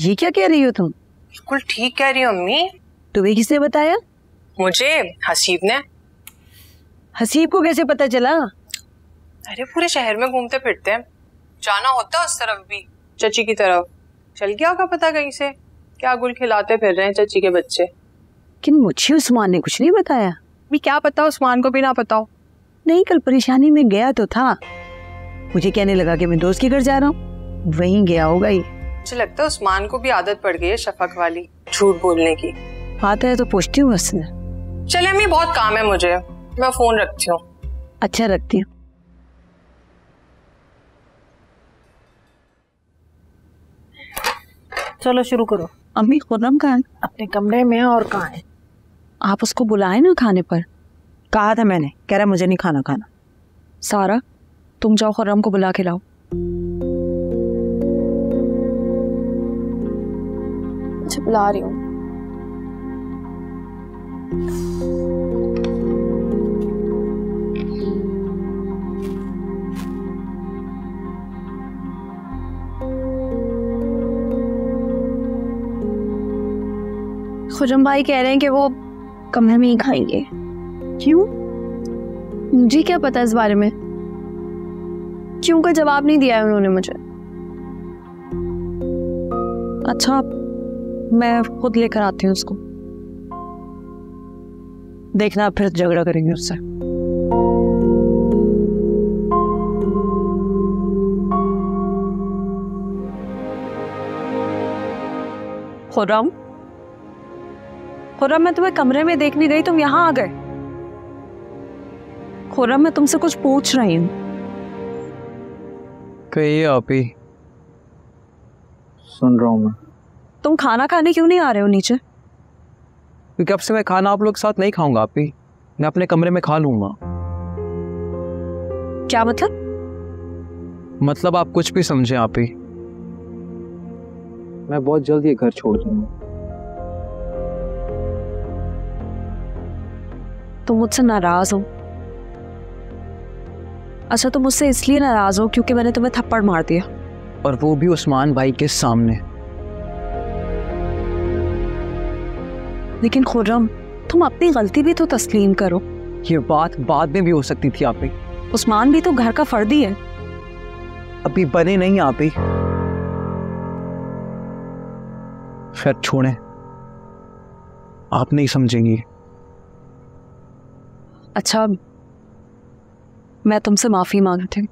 ये क्या कह रही हो तुम? बिल्कुल ठीक कह रही हो अम्मी। तुम्हें किसने बताया? मुझे हसीब ने। हसीब को कैसे पता चला? अरे पूरे शहर में घूमते फिरते हैं, जाना होता है उस तरफ भी, चची की तरफ। चल गया होगा पता कहीं से, क्या गुल खिलाते फिर रहे हैं चची के बच्चे। लेकिन मुझे उस्मान ने कुछ नहीं बताया। भी क्या पता उस्मान को भी ना पता हो। नहीं, कल परेशानी में गया तो था, मुझे कहने लगा कि मैं दोस्त के घर जा रहा हूँ, वहीं गया होगा ही। मुझे लगता है उस्मान को भी आदत पड़ गई है शफक वाली झूठ बोलने की। आता है तो पूछती हूँ उससे। चले अम्मी बहुत काम है मुझे, मैं फोन रखती हूँ। अच्छा रखती हूँ। चलो शुरू करो। अम्मी खुर्रम कहाँ है? अपने कमरे में। और कहाँ है? आप उसको बुलाए ना खाने पर। कहा था मैंने, कह रहा मुझे नहीं खाना खाना। सारा तुम जाओ खुर्रम को बुला के लाओ। अच्छा बुला रही हूँ। खुर्रम भाई कह रहे हैं कि वो कमरे में ही खाएंगे। क्यों? मुझे क्या पता इस बारे में, क्यों का जवाब नहीं दिया है उन्होंने मुझे। अच्छा मैं खुद लेकर आती हूँ उसको, देखना फिर झगड़ा करेंगे उससे। खुर्रम, खुर्रम मैं तुम्हें कमरे में देखने गई, तुम यहाँ आ गए। खुर्रम मैं तुमसे कुछ पूछ रही हूँ। कहिए आप ही। सुन रहा हूँ मैं। तुम खाना खाने क्यों नहीं आ रहे हो नीचे? क्योंकि अब से मैं खाना आप लोग के साथ नहीं खाऊंगा आप ही, मैं अपने कमरे में खा लूंगा। क्या मतलब? मतलब आप कुछ भी समझे आप ही, मैं बहुत जल्द ये घर छोड़ दूंगा। तुम मुझसे नाराज हो? अच्छा तुम मुझसे इसलिए नाराज हो क्योंकि मैंने तुम्हें थप्पड़ मार दिया, और वो भी उस्मान भाई के सामने। लेकिन खुर्रम तुम अपनी गलती भी तो तस्लीम करो। ये बात बाद में भी हो सकती थी आप ही। उस्मान भी तो घर का फर्दी है। अभी बने नहीं आप ही। खैर छोड़ें, आप नहीं समझेंगी। अच्छा मैं तुमसे माफी मांगती हूँ,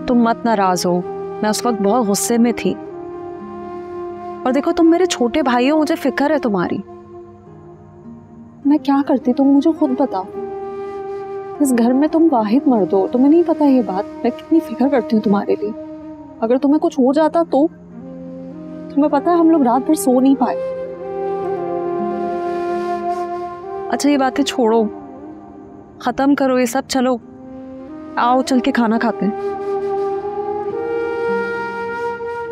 तुम मत नाराज हो, मैं उस वक्त बहुत गुस्से में थी। और देखो तुम मेरे छोटे भाई हो, मुझे फिक्र है तुम्हारी। मैं क्या करती तुम मुझे खुद बताओ। इस घर में तुम वाहिद मर्द हो, तुम्हें नहीं पता ये बात, मैं कितनी फिक्र करती हूँ तुम्हारे लिए। अगर तुम्हें कुछ हो जाता तो तुम्हें पता है हम लोग रात भर सो नहीं पाए। अच्छा ये बातें छोड़ो, खत्म करो ये सब, चलो आओ चल के खाना खाते हैं।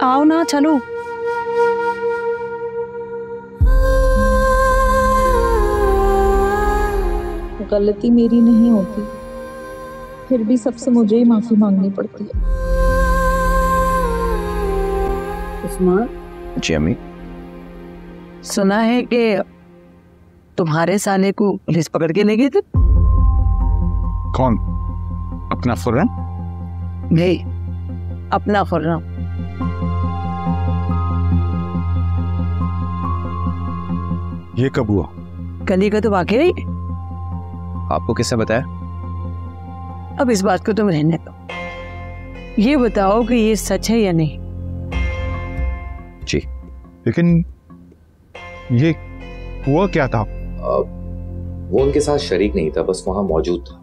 आओ ना चलो। गलती मेरी नहीं होती, फिर भी सबसे मुझे ही माफी मांगनी पड़ती है। उस्मान जी अम्मी। सुना है कि तुम्हारे साले को पुलिस पकड़ के ले गई थी। कौन? अपना खुर्रम? नहीं, अपना खुर्रम। ये कब हुआ? कल ही का तो वाकया ही। आपको किसने बताया? अब इस बात को तुम रहने दो, ये बताओ कि ये सच है या नहीं। जी। लेकिन ये हुआ क्या था? वो उनके साथ शरीक नहीं था, बस वहां मौजूद था,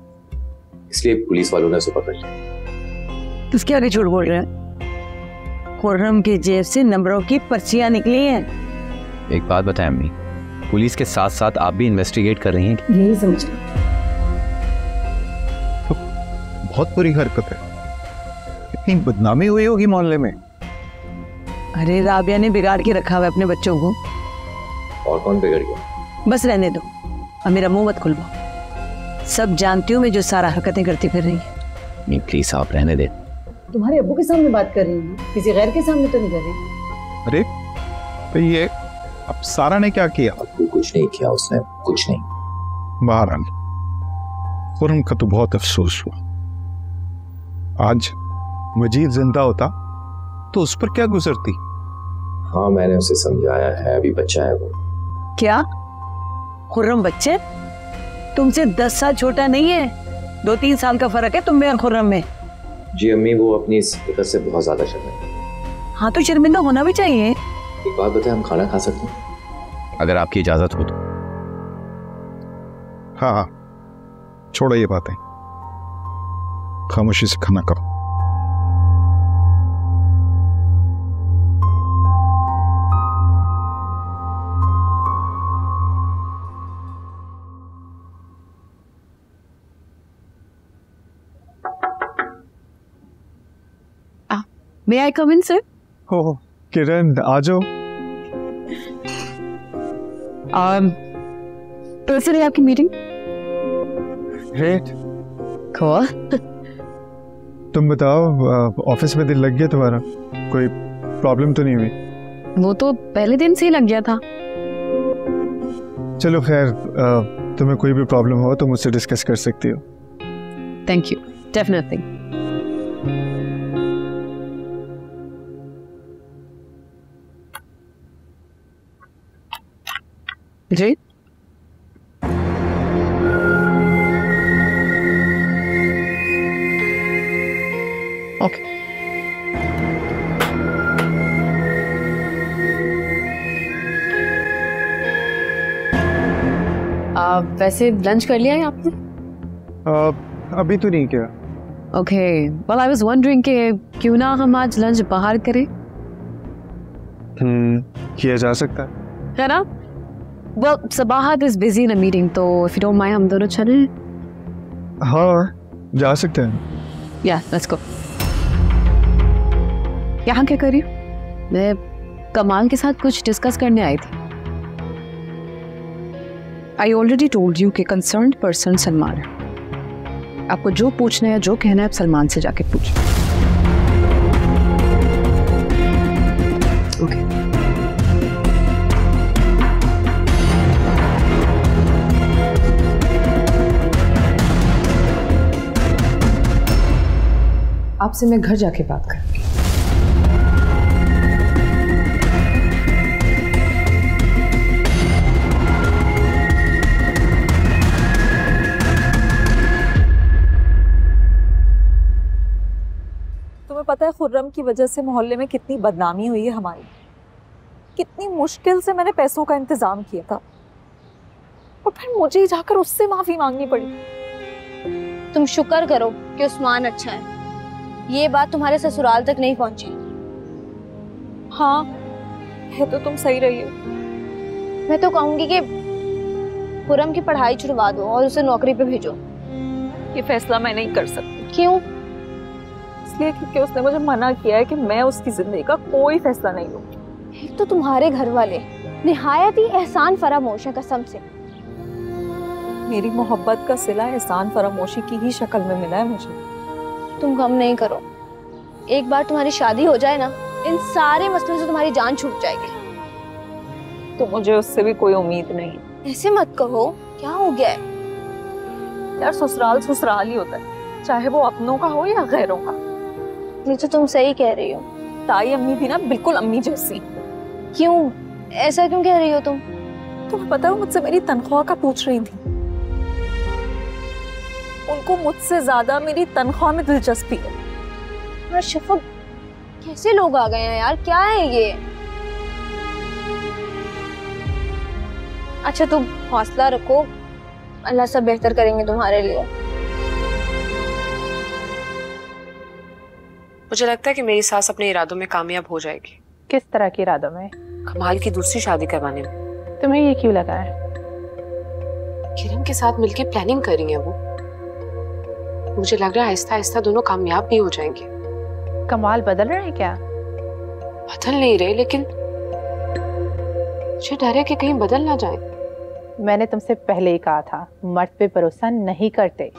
इसलिए पुलिस वालों ने उसे पकड़ लिया। किसके आगे झूठ बोल रहे हैं? खुर्रम की जेब से नंबरों की पर्चियां निकली हैं। एक बात बताएं अम्मी, पुलिस के साथ साथ आप भी इन्वेस्टिगेट कर रही हैं? यही समझ लो। तो बहुत बुरी हरकत है, इतनी बदनामी हुई होगी मोहल्ले में। अरे राबिया ने बिगाड़ के रखा हुआ है अपने बच्चों को। और कौन बिगड़ गया? बस रहने दो, अब मेरा मुंह मत खुलवाओ। सब जानती हूँ मैं जो सारा हरकतें करती फिर रही है। नहीं प्लीज आप रहने दे। तुम्हारे अब्बू के सामने बात कर रही हूँ, किसी गैर के सामने तो नहीं कर रही। अरे तो ये अब सारा ने क्या किया? अबू कुछ नहीं किया उसने, कुछ नहीं। बहरहाल खुर्रम का तो बहुत अफसोस हुआ। आज मजीद जिंदा होता तो उस पर क्या गुजरती। हाँ मैंने उसे समझाया है, अभी बच्चा है वो। क्या खुर्रम बच्चे? तुमसे 10 साल छोटा नहीं है, 2-3 साल का फर्क है तुम में और खुर्रम में। जी अम्मी, वो अपनी इस हरकत से बहुत ज्यादा शर्मिंदा है। हाँ तो शर्मिंदा होना भी चाहिए। एक बात बताए, हम खाना खा सकते हैं अगर आपकी इजाजत हो तो। हाँ छोड़ो ये बातें, खामोशी से खाना खाओ। मे आई कम इन सर? हो किरण आ जाओ। तो सर आपकी मीटिंग? ग्रेट। Cool. तुम बताओ, ऑफिस में दिल लग गया तुम्हारा? कोई प्रॉब्लम तो नहीं हुई? वो तो पहले दिन से ही लग गया था। चलो खैर, तुम्हें कोई भी प्रॉब्लम हो तो मुझसे डिस्कस कर सकती हो। Thank you, definitely. जी ओके। वैसे लंच कर लिया है आपने? अभी तो नहीं किया। Okay, well I was wondering कि क्यों ना हम आज लंच बाहर करें। किया जा सकता है ना? Well Sabahat is busy in a meeting, तो इफ यू डोंट माइंड हम दोनों चलें। हाँ जा सकते हैं। या लेट्स गो। यहाँ क्या कर रही हूँ? मैं कमाल के साथ कुछ डिस्कस करने आई थी। आई ऑलरेडी टोल्ड यू कि कंसर्न्ड पर्सन सलमान है। आपको जो पूछना है, जो कहना है, आप सलमान से जाके पूछिए। ओके। आपसे मैं घर जाके बात करूंगी। तुम्हें पता है खुर्रम की वजह से मोहल्ले में कितनी बदनामी हुई है हमारी। कितनी मुश्किल से मैंने पैसों का इंतजाम किया था और फिर मुझे ही जाकर उससे माफी मांगनी पड़ी। तुम शुक्र करो कि उस्मान अच्छा है, ये बात तुम्हारे ससुराल तक नहीं पहुंची। हाँ है तो तुम सही रही हो। मैं तो कहूंगी कि खुर्रम की पढ़ाई छुड़वा दो और उसे नौकरी पे भेजो। ये फैसला मैं नहीं कर सकती। क्यों? इसलिए क्योंकि उसने मुझे मना किया है कि मैं उसकी जिंदगी का कोई फैसला नहीं लूंगी। एक तो तुम्हारे घर वाले निहायत ही एहसान फरामोश है, कसम से। मेरी मोहब्बत का सिला एहसान फरामोशी की ही शक्ल में मिला है मुझे। तुम गम नहीं करो, एक बार तुम्हारी शादी हो जाए ना, इन सारे मसलों से तुम्हारी जान छूट जाएगी। तो मुझे उससे भी कोई उम्मीद नहीं। ऐसे मत कहो, क्या हो गया है? यार ससुराल ससुराल ही होता है, चाहे वो अपनों का हो या गैरों का। ये तो तुम सही कह रही हो। ताई अम्मी भी ना बिल्कुल अम्मी जैसी। क्यों? ऐसा क्यों कह रही हो तुम? तुम्हें पता है वो मुझसे मेरी तनख्वाह का पूछ रही थी। उनको मुझसे ज्यादा मेरी तनख्वाह में दिलचस्पी है। और शफक, कैसे लोग आ गए हैं यार, क्या है ये? अच्छा तुम हौसला रखो, अल्लाह सब बेहतर करेंगे तुम्हारे लिए। मुझे लगता है कि मेरी सास अपने इरादों में कामयाब हो जाएगी। किस तरह के इरादों में? कमाल की दूसरी शादी करवाने में। तुम्हें ये क्यों लगा है? किरण के साथ मिलके प्लानिंग कर रही है वो। मुझे लग रहा है आहिस्ता आहिस्ता दोनों कामयाब भी हो जाएंगे। कमाल बदल रहे हैं क्या? बदल नहीं रहे, लेकिन मुझे डर है कि कहीं बदल ना जाए। मैंने तुमसे पहले ही कहा था, मर्द पे भरोसा नहीं करते।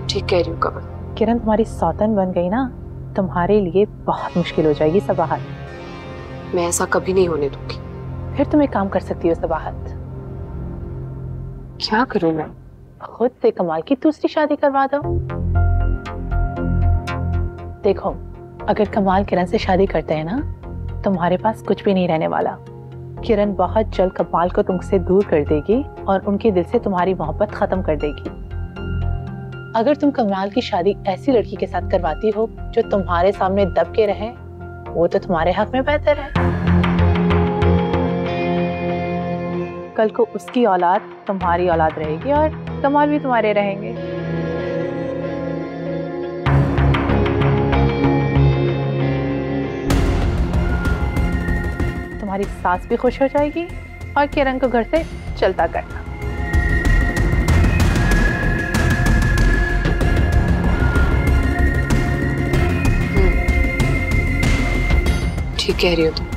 ठीक कह रही हूँ कमल। किरण तुम्हारी सौतन बन गई ना, तुम्हारे लिए बहुत मुश्किल हो जाएगी सबाहत। मैं ऐसा कभी नहीं होने दूंगी। फिर तुम एक काम कर सकती हो सबाहत, क्या करूं मैं? खुद से कमाल की दूसरी शादी करवा दो। देखो, अगर कमाल किरण से शादी करते हैं ना, तुम्हारे पास कुछ भी नहीं रहने वाला। किरण बहुत जल्द कमाल को तुमसे दूर कर देगी और उनके दिल से तुम्हारी मोहब्बत खत्म कर देगी। अगर तुम कमाल की शादी ऐसी लड़की के साथ करवाती हो जो तुम्हारे सामने दब के रहे, वो तो तुम्हारे हक में बेहतर है। कल को उसकी औलाद तुम्हारी औलाद रहेगी और कमाल भी तुम्हारे रहेंगे। तुम्हारी सास भी खुश हो जाएगी और किरण को घर से चलता करना। ठीक कह रही हो तुम।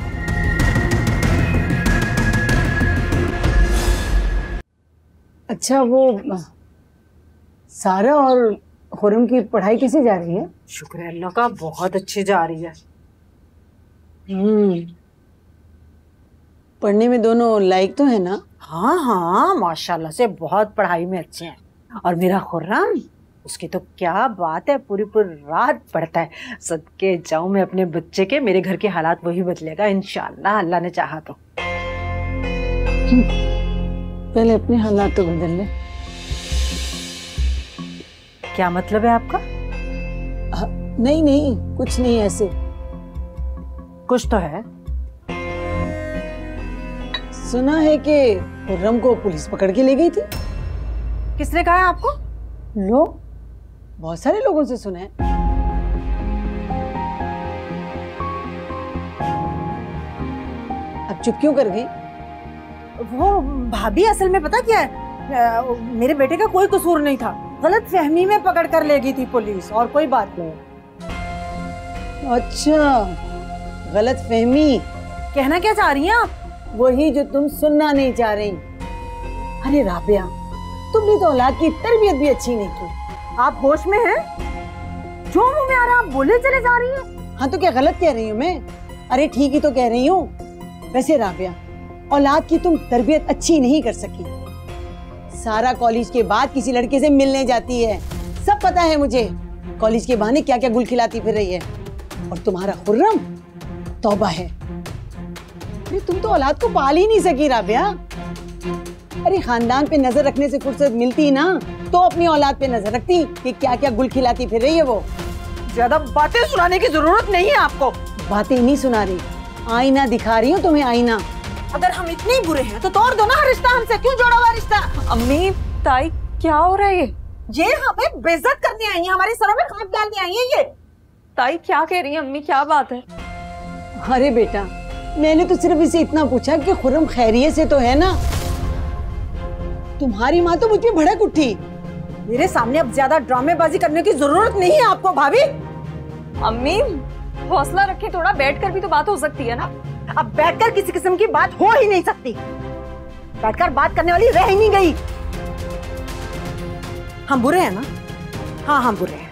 अच्छा, वो सारा और खुरम की पढ़ाई कैसे जा रही है? शुक्र है अल्लाह का, बहुत अच्छी जा रही है। पढ़ने में दोनों लायक तो है ना? हाँ हाँ, माशाल्लाह से बहुत पढ़ाई में अच्छे हैं। और मेरा खुर्रम, उसकी तो क्या बात है, पूरी पूरी रात पढ़ता है। सदके जाऊं मैं अपने बच्चे के, मेरे घर के हालात वही बदलेगा इंशाअल्लाह, अल्लाह ने चाहा तो। पहले अपने हालात तो बदल ले। क्या मतलब है आपका? नहीं नहीं, कुछ नहीं, ऐसे कुछ तो है। सुना है कि खुर्रम को पुलिस पकड़ के ले गई थी। किसने कहा है आपको? लोग, बहुत सारे लोगों से सुना है। अब चुप क्यों कर गई? वो भाभी, असल में पता क्या है, मेरे बेटे का कोई कसूर नहीं था, गलत फहमी में पकड़ कर ले गई थी पुलिस, और कोई बात नहीं। अच्छा, गलत फहमी। कहना क्या चाह रही हैं आप? वही जो तुम सुनना नहीं चाह रही। अरे राबिया, तुमने तो औलाद की तरबियत भी अच्छी नहीं की। आप होश में हैं? जो मुंह में आ रहा आप बोले चले जा रही हैं। हाँ तो क्या गलत कह रही हूँ मैं? अरे ठीक ही तो कह रही हूँ। वैसे राबिया, औलाद की तुम तरबियत अच्छी नहीं कर सकी। सारा कॉलेज के बाद किसी लड़के से मिलने जाती है, सब पता है मुझे। कॉलेज के बहाने क्या क्या गुल खिलाती फिर रही है। और तुम्हारा खुर्रम, तौबा है। अरे तुम तो औलाद को पाल ही नहीं सकी राबिया। अरे खानदान पे नजर रखने से फुर्सत मिलती ना, तो अपनी औलाद पे नजर रखती कि क्या क्या गुल खिलाती फिर रही है वो। ज्यादा बातें सुनाने की जरूरत नहीं है आपको। बातें नहीं सुना रही, आईना दिखा रही हूँ तुम्हें, आईना। अगर हम इतने बुरे हैं तो तोड़ दो ना रिश्ता हमसे, क्यों जोड़ा हुआ रिश्ता? अम्मी, ताई, क्या हो रहा है ये हमें बेइज्जत करने आई है, हमारे सरों में खाद डालने आई है ये। ताई क्या कह रही है अम्मी, क्या बात है? अरे बेटा, मैंने तो सिर्फ इसे इतना पूछा कि खुर्रम खैरियत से तो है ना। तुम्हारी माँ तो मुझ पे भड़क उठी। मेरे सामने अब ज्यादा ड्रामेबाजी करने की जरूरत नहीं है आपको भाभी। अम्मी, हौसला रखे, थोड़ा बैठकर भी तो बात हो सकती है ना। अब बैठकर किसी किस्म की बात हो ही नहीं सकती, बैठकर बात करने वाली रह ही नहीं गई। हम बुरे हैं ना? हाँ हम बुरे हैं,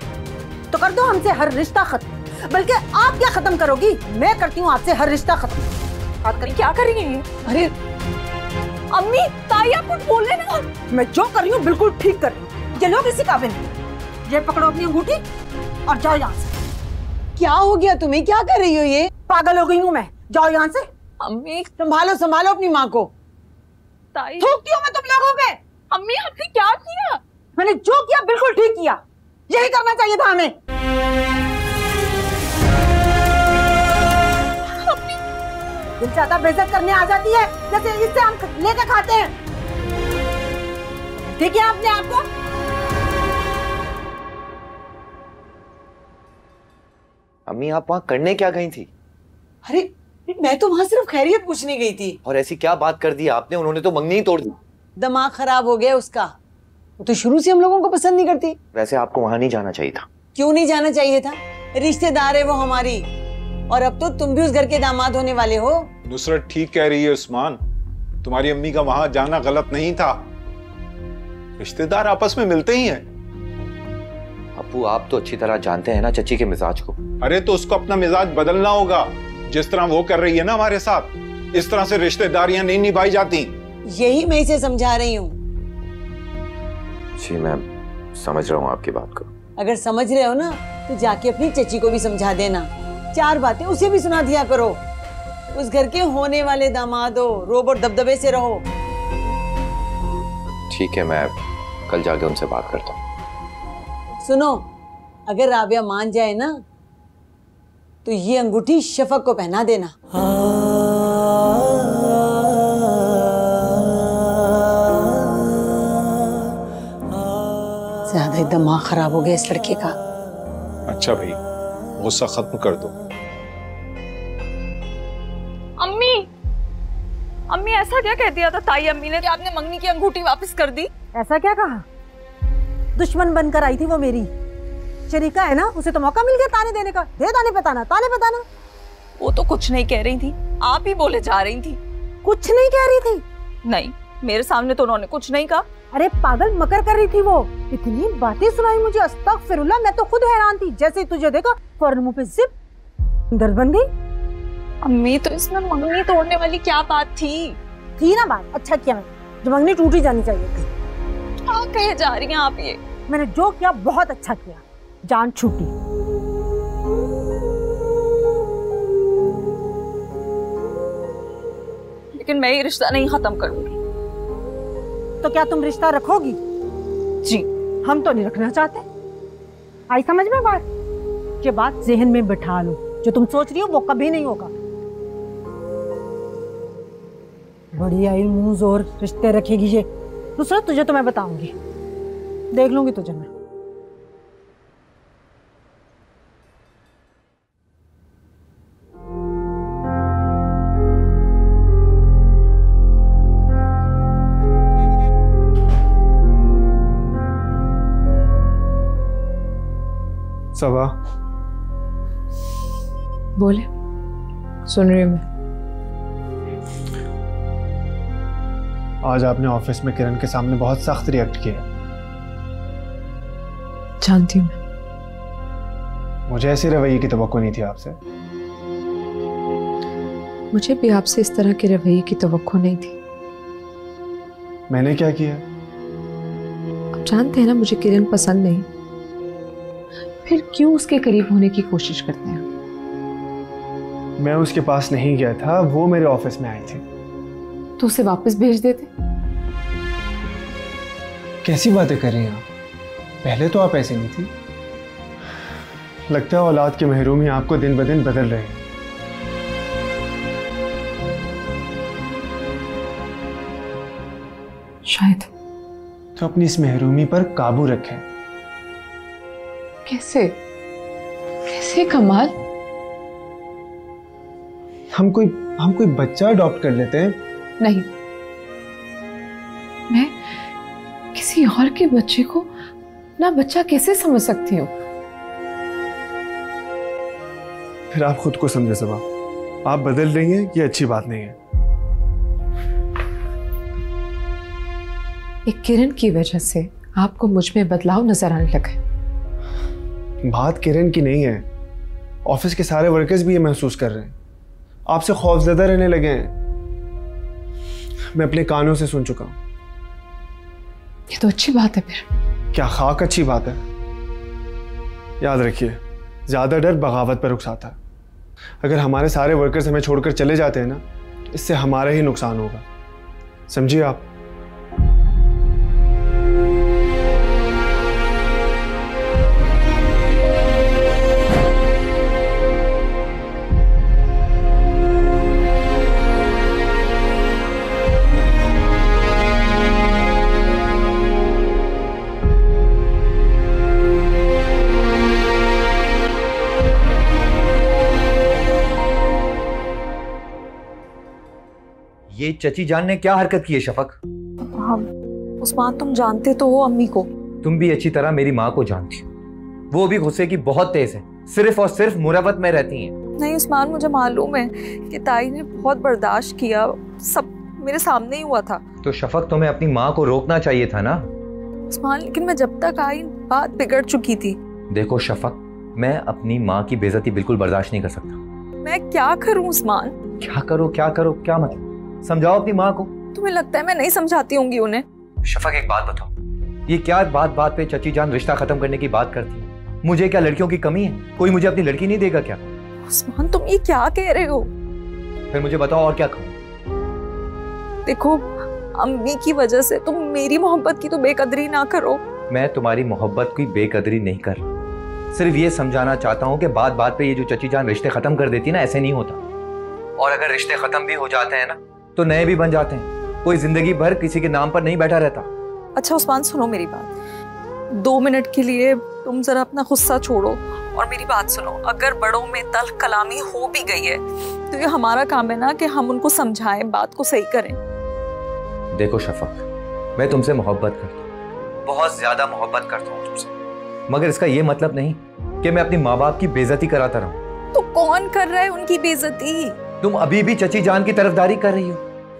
तो कर दो हमसे हर रिश्ता खत्म। बल्कि आप क्या खत्म करोगी, मैं करती हूँ आपसे हर रिश्ता खत्म। बात करिए, क्या कर रही है ये? अरे अम्मी, ताई, आप कुछ बोल रहे ना। मैं जो कर रही हूँ बिल्कुल ठीक कर रही हूँ। ये लोग इसी काबिल हैं। ये पकड़ो अपनी अंगूठी और जाओ यहाँ से। क्या हो गया तुम्हें, क्या कर रही हो ये? पागल हो गई हूँ मैं, जाओ यहाँ से। अम्मी, संभालो संभालो अपनी माँ को। ताई, थूकती हूँ मैं तुम लोगों पे। अम्मी आपने क्या किया? मैंने जो किया बिल्कुल ठीक किया, यही करना चाहिए था हमें। दिल चाहता बेइज्जत करने आ जाती है, जैसे इससे हम लेके खाते हैं। ठीक है आपने आपको? अम्मी, आप वहाँ करने क्या गई थी? अरे मैं तो वहाँ सिर्फ खैरियत पूछने गई थी। और ऐसी क्या बात कर दी आपने? उन्होंने तो मंगनी ही तोड़ दी। दिमाग खराब हो गया उसका, वो तो शुरू से हम लोगों को पसंद नहीं करती। वैसे आपको वहाँ नहीं जाना चाहिए था। क्यों नहीं जाना चाहिए था? रिश्तेदार है वो हमारी, और अब तो तुम भी उस घर के दामाद होने वाले हो। नुसरत ठीक कह रही है उस्मान, तुम्हारी अम्मी का वहां जाना गलत नहीं था। रिश्तेदार आपस में मिलते ही हैं। अब बापू आप तो अच्छी तरह जानते हैं ना चची के मिजाज को। अरे तो उसको अपना मिजाज बदलना होगा। जिस तरह वो कर रही है ना हमारे साथ, इस तरह से रिश्तेदारियां नहीं निभाई जाती। यही मैं इसे समझा रही हूँ। जी मैं समझ रहा हूँ आपकी बात को। अगर समझ रहे हो ना तो जाके अपनी चची को भी समझा देना। 4 बातें उसे भी सुना दिया करो। उस घर के होने वाले दामाद हो, रोब और दबदबे से रहो। ठीक है, मैं कल जाके उनसे बात करता हूँ। सुनो, अगर राबिया मान जाए ना तो ये अंगूठी शफक को पहना देना। ज्यादा ही दिमाग खराब हो गया इस लड़के का। अच्छा भाई, गुस्सा खत्म कर दो। अम्मी, अम्मी ऐसा क्या कह दिया था ताई अम्मी ने कि आपने मंगनी की अंगूठी वापस कर दी? ऐसा क्या कहा? दुश्मन बनकर आई थी वो मेरी। शरीका है ना, उसे तो मौका मिल गया ताने देने का। दे ताने पे ताना, ताने पे ताना। वो तो कुछ नहीं कह रही थी, आप ही बोले जा रही थी। कुछ नहीं कह रही थी? नहीं, मेरे सामने तो उन्होंने कुछ नहीं कहा। अरे पागल, मकर कर रही थी वो। इतनी बातें सुनाई मुझे, अस्तगफिरुल्लाह। मैं तो खुद हैरान थी। जैसे ही तुझे देखा फौरन मुंह पे जिप दर्द बन गई। अम्मी तो इसमें मंगनी तोड़ने वाली क्या बात थी? थी ना बात, अच्छा किया मैं, जो मंगनी टूटी जानी चाहिए थी। क्या कहे जा रही हैं आप ये? मैंने जो किया बहुत अच्छा किया, जान छूटी। लेकिन मैं ये रिश्ता नहीं खत्म करूंगी। तो क्या तुम रिश्ता रखोगी? जी। हम तो नहीं रखना चाहते। आई समझ में बात? ये बात जहन में बिठा लो, जो तुम सोच रही हो वो कभी नहीं होगा। बड़ी आई मुंह जोर रिश्ते रखेगी ये। नुसरत, तुझे तो मैं बताऊंगी, देख लूंगी तुझे मैं। सबा, बोले, सुन रही हूँ मैं। आज आपने ऑफिस में किरण के सामने बहुत सख्त रिएक्ट किया। जानती हूँ मैं। मुझे ऐसे रवैये की तवक्को नहीं थी आपसे। मुझे भी आपसे इस तरह के रवैये की तवक्को नहीं थी। मैंने क्या किया? आप जानते हैं ना मुझे किरण पसंद नहीं, फिर क्यों उसके करीब होने की कोशिश करते हैं? मैं उसके पास नहीं गया था, वो मेरे ऑफिस में आई थी। तो उसे वापस भेज देते। कैसी बातें कर रही हैं आप? पहले तो आप ऐसी नहीं थी। लगता है औलाद की महरूमी आपको दिन ब दिन बदल रही है। शायद। तो अपनी इस महरूमी पर काबू रखें। कैसे? कैसे कमाल? हम कोई बच्चा अडॉप्ट कर लेते हैं। नहीं, मैं किसी और के बच्चे को ना बच्चा कैसे समझ सकती हूँ? फिर आप खुद को समझे सबा। आप बदल रही हैं, ये अच्छी बात नहीं है। एक किरण की वजह से आपको मुझ में बदलाव नजर आने लगा है। बात किरण की नहीं है, ऑफिस के सारे वर्कर्स भी ये महसूस कर रहे हैं। आपसे खौफजदा रहने लगे हैं। मैं अपने कानों से सुन चुका हूं। ये तो अच्छी बात है। फिर क्या खाक अच्छी बात है? याद रखिए, ज्यादा डर बगावत पर उकसाता है। अगर हमारे सारे वर्कर्स हमें छोड़कर चले जाते हैं ना, इससे हमारा ही नुकसान होगा। समझिए आप? ये चची जान ने क्या हरकत की है शफक? हाँ, उस्मान तुम जानते तो हो अम्मी को। तुम भी अच्छी तरह मेरी माँ को जानती हो। वो भी गुस्से की बहुत तेज है, सिर्फ और सिर्फ मुरवत में रहती हैं। नहीं उस्मान, मुझे मालूम है कि ताई ने बहुत बर्दाश्त किया, सब मेरे सामने ही हुआ था। तो शफक तुम्हें अपनी माँ को रोकना चाहिए था ना। उस्मान, लेकिन मैं जब तक आई बात बिगड़ चुकी थी। देखो शफक, मैं अपनी माँ की बेइज्जती बिल्कुल बर्दाश्त नहीं कर सकता। मैं क्या करूं उस्मान? क्या करो क्या मतलब? समझाओ अपनी माँ को। तुम्हें लगता है मैं नहीं समझाती होंगी उन्हें? शफक एक बात बताओ, ये क्या बात पे चची जान रिश्ता खत्म करने की बात करती है? मुझे क्या लड़कियों की कमी है? कोई मुझे अपनी लड़की नहीं देगा क्या? उस्मान तुम ये क्या कह रहे हो? फिर मुझे बताओ और क्या कहूँ? देखो अम्मी की वजह से तुम मेरी मोहब्बत की तो बेकदरी ना करो। मैं तुम्हारी मोहब्बत की बेकदरी नहीं कर रहा, सिर्फ ये समझाना चाहता हूँ कि बात पे ये जो चची जान रिश्ते खत्म कर देती है ना, ऐसे नहीं होता। और अगर रिश्ते खत्म भी हो जाते हैं ना तो नए भी बन जाते हैं। कोई जिंदगी भर किसी के नाम पर नहीं बैठा रहता। अच्छा उस्मान सुनो मेरी बात, 2 मिनट के लिए तुम जरा अपना गुस्सा छोड़ो और मेरी बात सुनो। अगर बड़ों में तल्ख कलामी हो भी गई है तो ये हमारा काम है ना कि हम उनको समझाएं, बात को सही करें। देखो शफक, मैं तुमसे मोहब्बत करता हूँ, बहुत ज्यादा मोहब्बत करता हूँ तुमसे, मगर इसका ये मतलब नहीं कि मैं अपनी माँ बाप की बेइज्जती कराता रहूं। तो कौन कर रहा है उनकी बेइज्जती? तुम अभी भी चची जान की तरफदारी कर रही हो।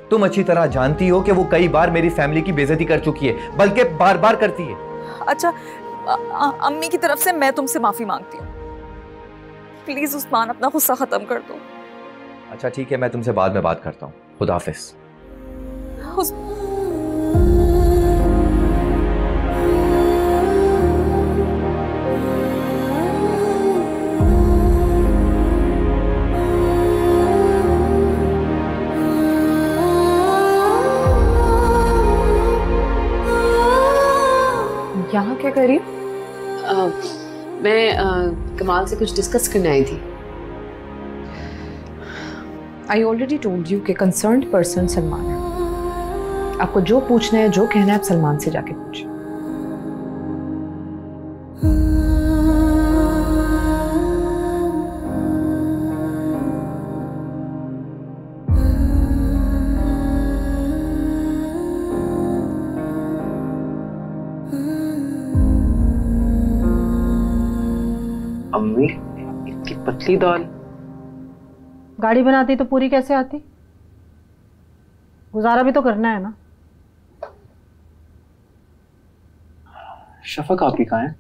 तुम अच्छी तरह जानती हो कि वो कई बार मेरी फैमिली की बेइज्जती कर चुकी है, बल्कि बार करती है। अच्छा अम्मी की तरफ से मैं तुमसे माफी मांगती हूँ। प्लीज उस्मान अपना गुस्सा खत्म कर दो। अच्छा ठीक है, मैं तुमसे बाद में बात करता हूँ। खुदा हाफिज। यहाँ क्या कर रही हो? मैं कमाल से कुछ डिस्कस करने आई थी। आई ऑलरेडी टोल्ड यू कि कंसर्न्ड पर्सन सलमान है। आपको जो पूछना है, जो कहना है, आप सलमान से जाके पूछिए। अम्मी इतनी पतली दाल। गाड़ी बनाती तो पूरी कैसे आती? गुजारा भी तो करना है ना। शफक आपकी कहाँ है?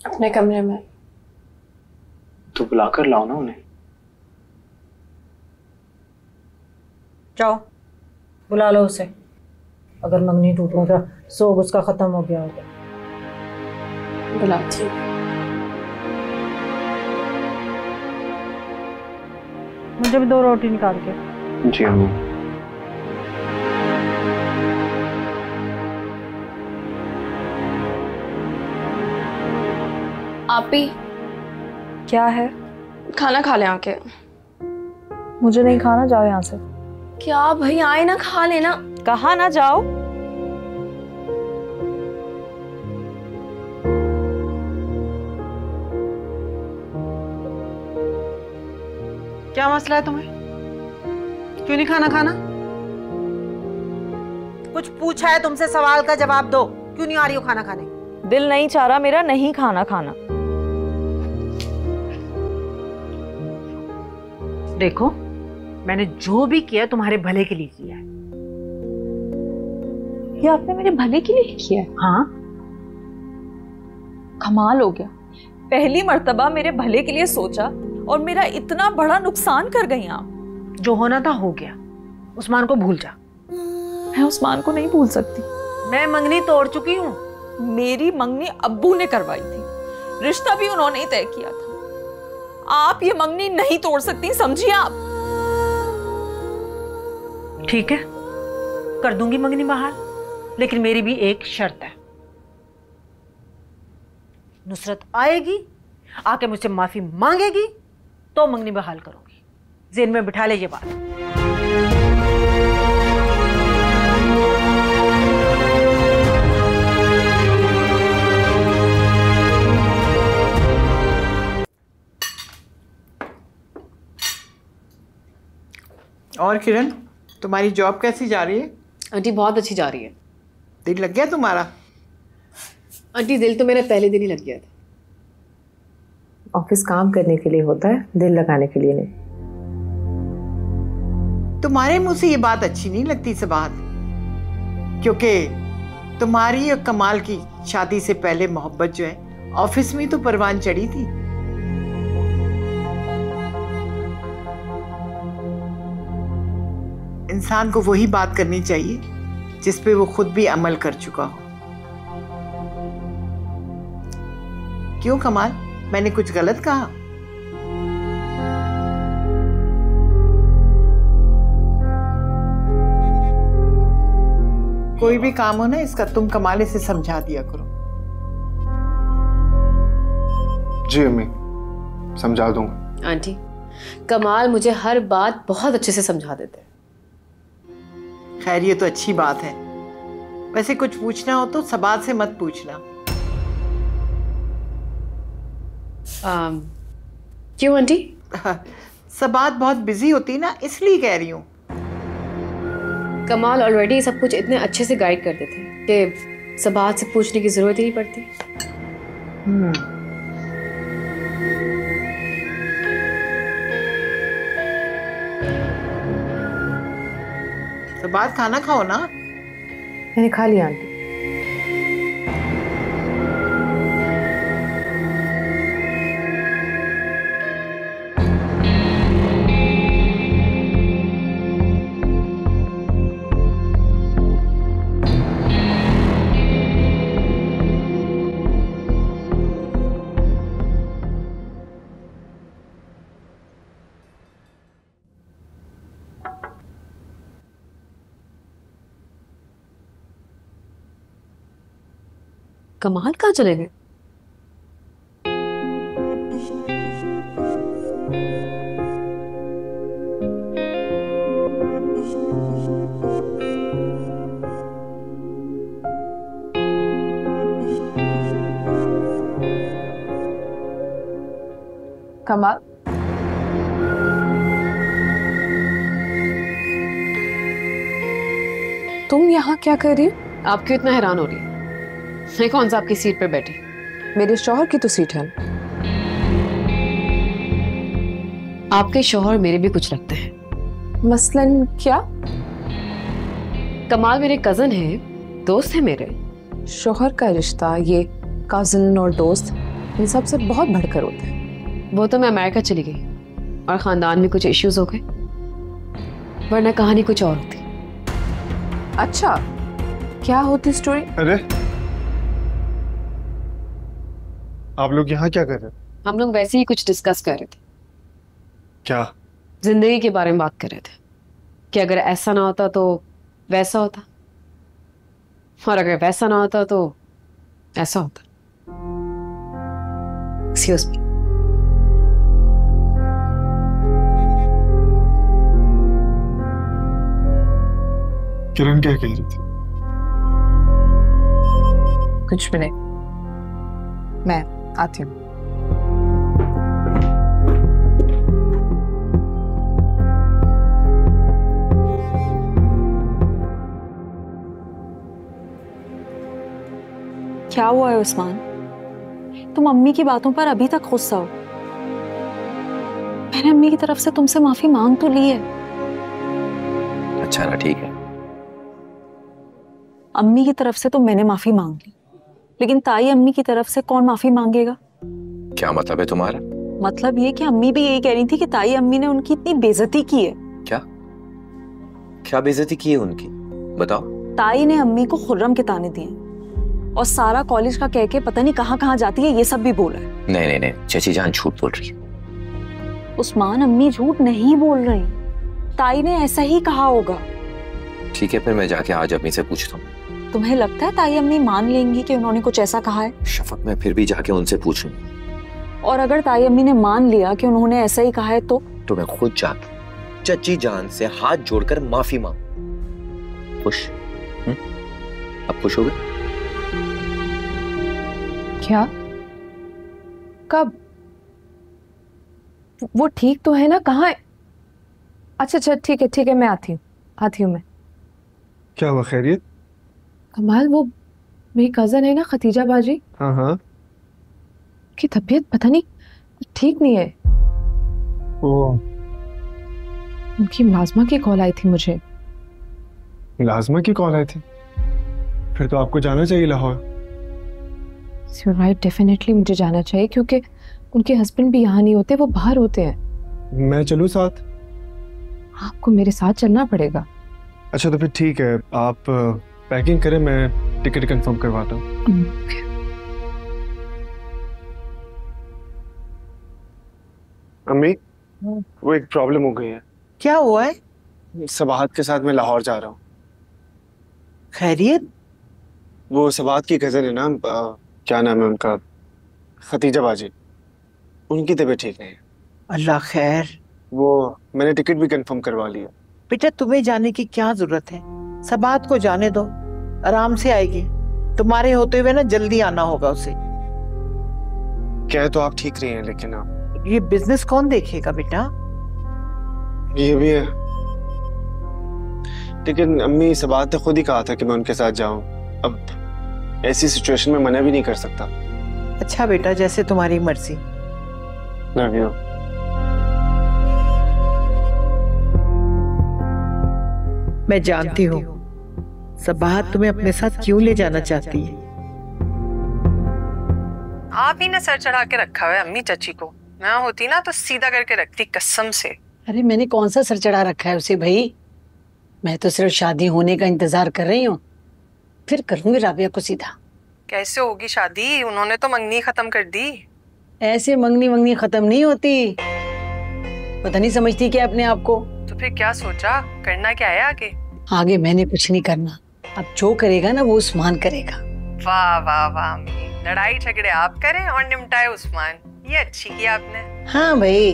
अपने कमरे में। तो बुलाकर लाओ ना उन्हें। जाओ बुला लो उसे। अगर मंगनी टूटूंगा सोग उसका खत्म हो गया होगा। बुलाती हूँ। मुझे भी 2 रोटी निकाल के। जी अम्मी। आपी क्या है? खाना खा ले आके। मुझे नहीं खाना, जाओ यहाँ से। क्या भाई आए ना खा लेना। कहा ना जाओ। क्या मसला है तुम्हें? क्यों नहीं खाना? कुछ पूछा है तुमसे, सवाल का जवाब दो। क्यों नहीं आ रही हो खाना खाने? दिल नहीं चाह रहा मेरा, नहीं खाना। देखो मैंने जो भी किया तुम्हारे भले के लिए किया है। ये आपने मेरे भले के लिए किया है? हाँ। कमाल हो गया, पहली मर्तबा मेरे भले के लिए सोचा और मेरा इतना बड़ा नुकसान कर गई आप। जो होना था हो गया, उस्मान को भूल जा। मैं उस्मान को नहीं भूल सकती। मैं मंगनी तोड़ चुकी हूँ। मेरी मंगनी अब्बू ने करवाई थी, रिश्ता भी उन्होंने ही तय किया था। आप ये मंगनी नहीं तोड़ सकती, समझिए आप। ठीक है कर दूंगी मंगनी बहाल, लेकिन मेरी भी एक शर्त है। नुसरत आएगी, आके मुझसे माफी मांगेगी तो मंगनी बहाल करूंगी। जेन में बिठा ले ये बात। और किरण, तुम्हारी जॉब कैसी जा रही है? आंटी बहुत अच्छी जा रही है। दिल लग गया तुम्हारा? आंटी दिल तो मेरा पहले दिन ही लग गया था। ऑफिस काम करने के लिए होता है, दिल लगाने के लिए नहीं। तुम्हारे मुंह से ये बात अच्छी नहीं लगती सबाहत, क्योंकि तुम्हारी और कमाल की शादी से पहले मोहब्बत जो है ऑफिस में तो परवान चढ़ी थी। इंसान को वही बात करनी चाहिए जिस पे वो खुद भी अमल कर चुका हो। क्यों कमाल, मैंने कुछ गलत कहा? कोई भी काम हो ना, इसका तुम कमाल से समझा दिया करो। जी अम्मी, समझा दूंगा। आंटी, कमाल मुझे हर बात बहुत अच्छे से समझा देते हैं। खैर ये तो अच्छी बात है। वैसे कुछ पूछना हो तो सबात से मत पूछना। क्यों आंटी? सबात बहुत बिजी होती ना, इसलिए कह रही हूँ। कमाल ऑलरेडी सब कुछ इतने अच्छे से गाइड कर देते हैं कि सबात से पूछने की जरूरत ही नहीं पड़ती। सबात खाना खाओ ना। मैंने खा लिया आंटी। कमाल कहाँ चले गए? कमाल, तुम यहाँ क्या कर रही हो? आप क्यों इतना हैरान हो रही है? मैं कौन सा आपकी सीट पर बैठी? मेरे शौहर की तो सीट है। आपके शौहर मेरे भी कुछ लगते हैं। मसलन क्या? कमाल मेरे कजन है, दोस्त है मेरे। शौहर का रिश्ता ये कजन और दोस्त इन सब से बहुत बढ़कर होता है। वो तो मैं अमेरिका चली गई और खानदान में कुछ इश्यूज हो गए, वरना कहानी कुछ और होती। अच्छा, क्या होती स्टोरी? अरे आप लोग यहाँ क्या कर रहे हैं? हम लोग वैसे ही कुछ डिस्कस कर रहे थे। क्या? जिंदगी के बारे में बात कर रहे थे कि अगर ऐसा ना होता तो वैसा होता, और अगर वैसा ना होता तो ऐसा होता। Excuse me. किरण क्या कह रही थी? कुछ भी नहीं, मैं आती हूँ। क्या हुआ है उस्मान? तुम अम्मी की बातों पर अभी तक गुस्सा हो। मैंने अम्मी की तरफ से तुमसे माफी मांग तो ली है। अच्छा ना, ठीक है। अम्मी की तरफ से तो मैंने माफी मांग ली, लेकिन ताई अम्मी की तरफ से कौन माफी मांगेगा? क्या मतलब है तुम्हारा? मतलब ये कि अम्मी भी यही कह रही थी कि ताई अम्मी ने उनकी इतनी बेइज्जती की है। क्या क्या बेइज्जती की है उनकी? बताओ। ताई ने अम्मी को खुर्रम के ताने दिए और सारा कॉलेज का कह के पता नहीं कहाँ कहाँ जाती है, ये सब भी बोला है। नहीं नहीं नहीं, चची जान झूठ बोल रही है। उस्मान, अम्मी झूठ नहीं बोल रही, ताई ने ऐसा ही कहा होगा। ठीक है, फिर मैं जाके आज अम्मी से पूछता हूँ। तुम्हें लगता है ताई अम्मी मान लेंगी कि उन्होंने कुछ ऐसा कहा है? शफक, मैं फिर भी जाके उनसे पूछ लूँ। और अगर ताई अम्मी ने मान लिया कि उन्होंने ऐसा ही कहा है तो मैं खुद जाके चची जान से हाथ जोड़कर माफी मांगू। खुश? अब खुश हो गए? क्या? कब? वो ठीक तो है ना? कहाँ है? अच्छा अच्छा, ठीक है, मैं आती हूँ मैं। क्या हुआ, खैरियत? कमाल, वो मेरी कजन है ना खतीजा बाजी, हाँ, की तबीयत पता नहीं ठीक नहीं है। ओह, उनकी मुलाजमा की कॉल आई थी मुझे। मुलाजमा की कॉल आई थी? फिर तो आपको जाना चाहिए लाहौर। You're right, definitely मुझे जाना चाहिए क्योंकि उनके हस्बैंड भी यहाँ नहीं होते, वो बाहर होते हैं। मैं चलूँ साथ? आपको मेरे साथ चलना पड़ेगा। अच्छा तो फिर ठीक है, आप पैकिंग करें, मैं टिकट कंफर्म करवाता हूँ। अम्मी, वो एक प्रॉब्लम हो गई है। क्या हुआ है? सबाहत के साथ मैं लाहौर जा रहा हूँ। खैरियत? वो सबाहत की कज़न है ना, क्या नाम है उनका, खतीजा बाजी, उनकी तबीयत ठीक नहीं है। अल्लाह खैर। वो मैंने टिकट भी कंफर्म करवा लिया। बेटा तुम्हें जाने की क्या जरूरत है, सबाहत को जाने दो, आराम से आएगी। तुम्हारे होते हुए ना जल्दी आना होगा उसे। कह तो आप ठीक रही हैं, लेकिन आप ये बिजनेस कौन देखेगा बेटा? ये भी है, लेकिन अम्मी सबाहत ने खुद ही कहा था कि मैं उनके साथ जाऊं। अब ऐसी सिचुएशन में मना भी नहीं कर सकता। अच्छा बेटा, जैसे तुम्हारी मर्जी। Love you. मैं जानती हूँ सबाहत तुम्हें अपने साथ क्यों ले जाना चाहती है। आप ही ने सर चढ़ा के रखा हुआ है अम्मी चाची को। मैं होती ना तो सीधा करके रखती कसम से। अरे मैंने कौन सा सर चढ़ा रखा है उसे भाई, मैं तो सिर्फ शादी होने का इंतजार कर रही हूँ, फिर करूंगी राबिया को सीधा। कैसे होगी शादी? उन्होंने तो मंगनी खत्म कर दी। ऐसे मंगनी मंगनी खत्म नहीं होती, पता नहीं समझती क्या अपने आप को। तो फिर क्या सोचा, करना क्या है आगे? आगे मैंने कुछ नहीं करना, अब जो करेगा ना वो उस्मान करेगा। वाह वाह वाह अम्मी, लड़ाई झगड़े आप करें और निपटाए उस्मान, ये अच्छी की आपने। हाँ भाई,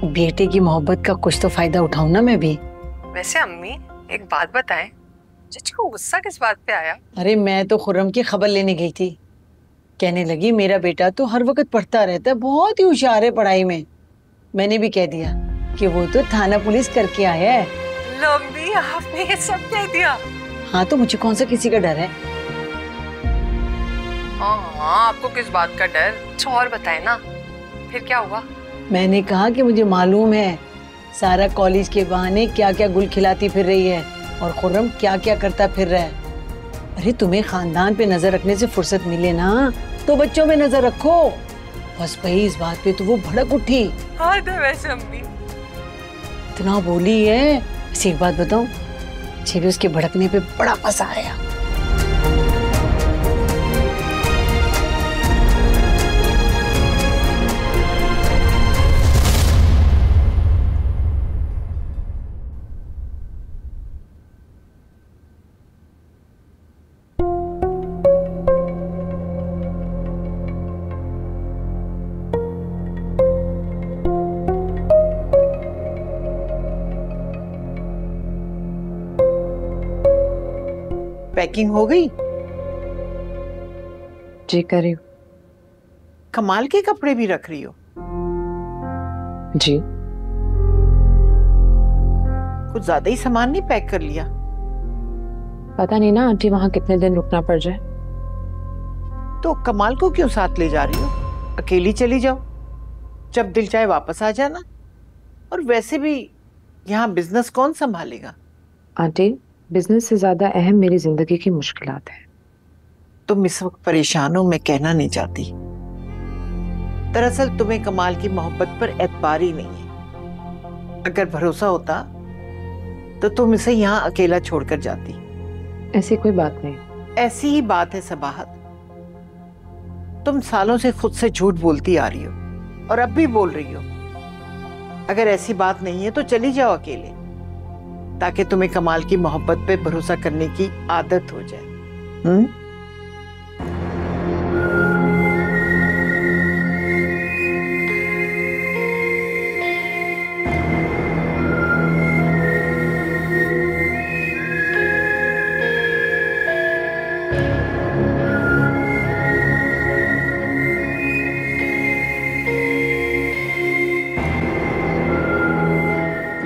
बेटे की मोहब्बत का कुछ तो फायदा उठाऊं ना मैं भी। वैसे अम्मी एक बात बताएं, चाची को गुस्सा किस बात पे आया? अरे मैं तो खुर्रम की खबर लेने गई थी, कहने लगी मेरा बेटा तो हर वक्त पढ़ता रहता है, बहुत ही होशियार है पढ़ाई में। मैंने भी कह दिया कि वो तो थाना पुलिस करके आया है। लंबी आपने ये सब कह दिया? हाँ तो मुझे कौन सा किसी का डर है। हाँ आपको किस बात का डर? अच्छा और बताए ना, फिर क्या हुआ? मैंने कहा कि मुझे मालूम है सारा कॉलेज के बहाने क्या क्या गुल खिलाती फिर रही है और खुर्रम क्या क्या करता फिर रहा है। अरे तुम्हें खानदान पे नजर रखने से फुर्सत मिले ना तो बच्चों में नजर रखो। बस भाई इस बात पे तो वो भड़क उठी। हाँ वैसे अम्मी इतना बोली है। इसे एक बात बताऊं, मुझे भी उसके भड़कने पे बड़ा मजा आया। पैकिंग हो गई? जी कर रही हूँ। कमाल के कपड़े भी रख रही हो? जी। कुछ ज्यादा ही सामान नहीं पैक कर लिया? पता नहीं ना आंटी वहां कितने दिन रुकना पड़ जाए। तो कमाल को क्यों साथ ले जा रही हो? अकेली चली जाओ, जब दिल चाहे वापस आ जाना। और वैसे भी यहाँ बिजनेस कौन संभालेगा? आंटी बिजनेस से ज्यादा अहम मेरी जिंदगी की मुश्किलात है। तुम इस वक्त परेशान हो, मैं कहना नहीं चाहती। दरअसल तुम्हें कमाल की मोहब्बत पर एतबार ही नहीं है। अगर भरोसा होता तो तुम इसे यहाँ अकेला छोड़कर जाती। ऐसी कोई बात नहीं। ऐसी ही बात है सबाहत, तुम सालों से खुद से झूठ बोलती आ रही हो और अब भी बोल रही हो। अगर ऐसी बात नहीं है तो चली जाओ अकेले, ताकि तुम्हें कमाल की मोहब्बत पे भरोसा करने की आदत हो जाए।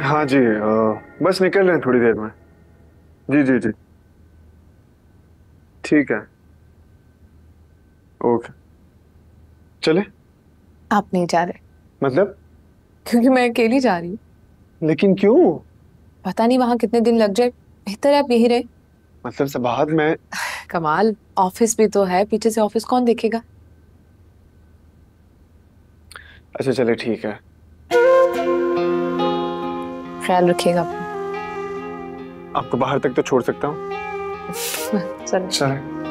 हाँ जी, बस निकल रहे हैं थोड़ी देर में। जी जी जी ठीक है, ओके। चले? आप नहीं जा रहे? मतलब? क्योंकि मैं अकेली जा रही हूँ। लेकिन क्यों? पता नहीं वहां कितने दिन लग जाए, बेहतर है आप यही रहे। मतलब सबाहत में कमाल, ऑफिस भी तो है, पीछे से ऑफिस कौन देखेगा? अच्छा चले ठीक है। ख्याल रखिएगा आपको बाहर तक तो छोड़ सकता हूँ। चलो। चले।